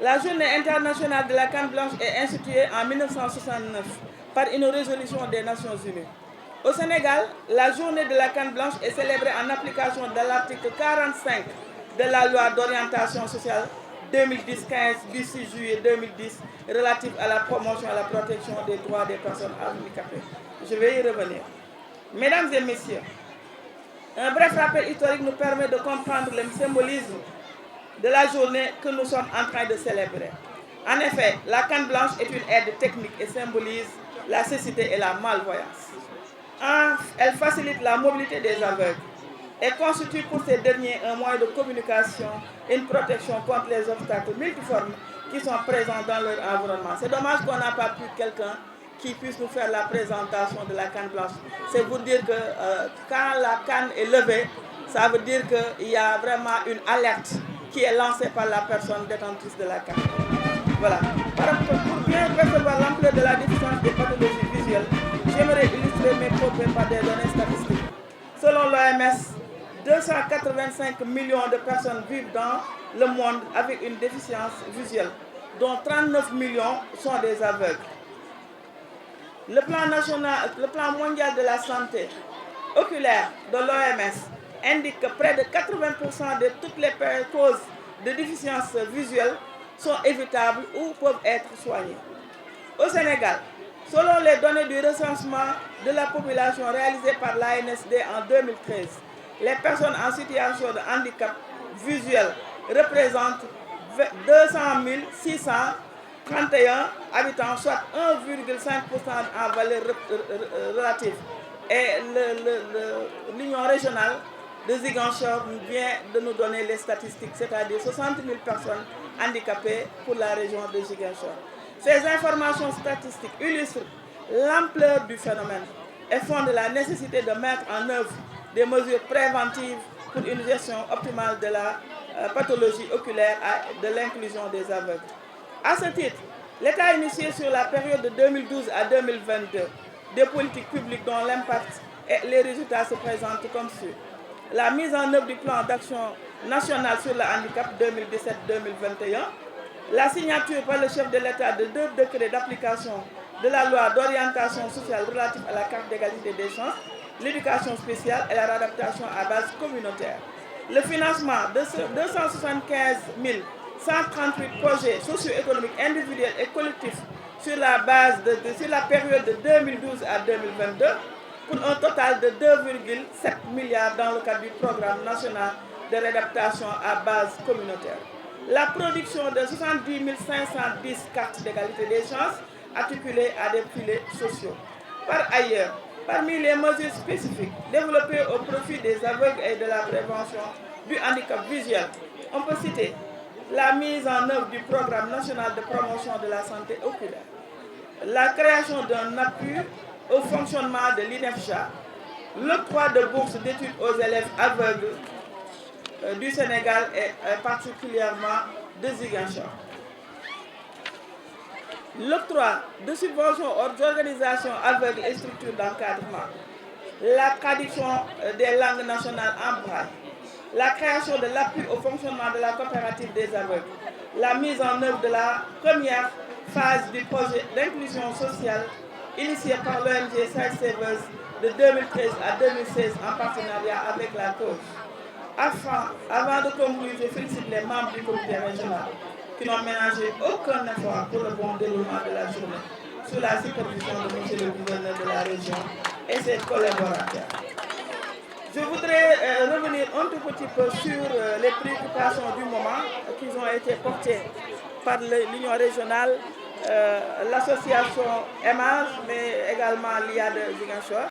La Journée internationale de la canne blanche est instituée en 1969 par une résolution des Nations Unies. Au Sénégal, la Journée de la canne blanche est célébrée en application de l'article 45 de la loi d'orientation sociale 2010-15 du 6 juillet 2010 relative à la promotion et à la protection des droits des personnes handicapées. Je vais y revenir. Mesdames et messieurs, un bref rappel historique nous permet de comprendre le symbolisme de la journée que nous sommes en train de célébrer. En effet, la canne blanche est une aide technique et symbolise la cécité et la malvoyance. Elle facilite la mobilité des aveugles et constitue pour ces derniers un moyen de communication et une protection contre les obstacles multiformes qui sont présents dans leur environnement. C'est dommage qu'on n'a pas pu quelqu'un qui puisse nous faire la présentation de la canne blanche. C'est pour dire que quand la canne est levée, ça veut dire qu'il y a vraiment une alerte qui est lancée par la personne détentrice de la canne. Voilà. Pour bien percevoir l'ampleur de la déficience des pathologies visuelles, j'aimerais illustrer mes propos par des données statistiques. Selon l'OMS, 285 millions de personnes vivent dans le monde avec une déficience visuelle, dont 39 millions sont des aveugles. Le plan mondial de la santé oculaire de l'OMS indique que près de 80% de toutes les causes de déficience visuelle sont évitables ou peuvent être soignées. Au Sénégal, selon les données du recensement de la population réalisé par l'ANSD en 2013, les personnes en situation de handicap visuel représentent 200 631 habitants, soit 1,5% en valeur relative. Et l'Union régionale de Ziguinchor vient de nous donner les statistiques, c'est-à-dire 60 000 personnes handicapées pour la région de Ziguinchor. Ces informations statistiques illustrent l'ampleur du phénomène et font de la nécessité de mettre en œuvre des mesures préventives pour une gestion optimale de la pathologie oculaire et de l'inclusion des aveugles. À ce titre, l'État a initié sur la période de 2012 à 2022 des politiques publiques dont l'impact et les résultats se présentent comme suit. La mise en œuvre du plan d'action national sur le handicap 2017-2021, la signature par le chef de l'État de 2 décrets d'application de la loi d'orientation sociale relative à la carte d'égalité des chances, l'éducation spéciale et la réadaptation à base communautaire. Le financement de 275 138 projets socio-économiques individuels et collectifs sur la période de 2012 à 2022 pour un total de 2,7 milliards dans le cadre du programme national de réadaptation à base communautaire. La production de 70 510 cartes d'égalité des chances articulées à des filets sociaux. Par ailleurs, parmi les mesures spécifiques développées au profit des aveugles et de la prévention du handicap visuel, on peut citer la mise en œuvre du programme national de promotion de la santé oculaire, la création d'un appui au fonctionnement de l'INEFJA, l'octroi de bourses d'études aux élèves aveugles du Sénégal et particulièrement de Ziguinchor, l'octroi de subventions aux organisations aveugles et structures d'encadrement, la traduction des langues nationales en braille, la création de l'appui au fonctionnement de la coopérative des aveugles, la mise en œuvre de la première phase du projet d'inclusion sociale initié par l'ONG Side Savers de 2013 à 2016 en partenariat avec la cause. Avant de conclure, je félicite les membres du comité régional qui n'ont ménagé aucun effort pour le bon déroulement de la journée, sous la supervision de M. le gouverneur de la région et ses collaborateurs. Je voudrais revenir un tout petit peu sur les préoccupations du moment qui ont été portées par l'Union régionale, l'association EMAGE, mais également l'IA de Ziguinchor.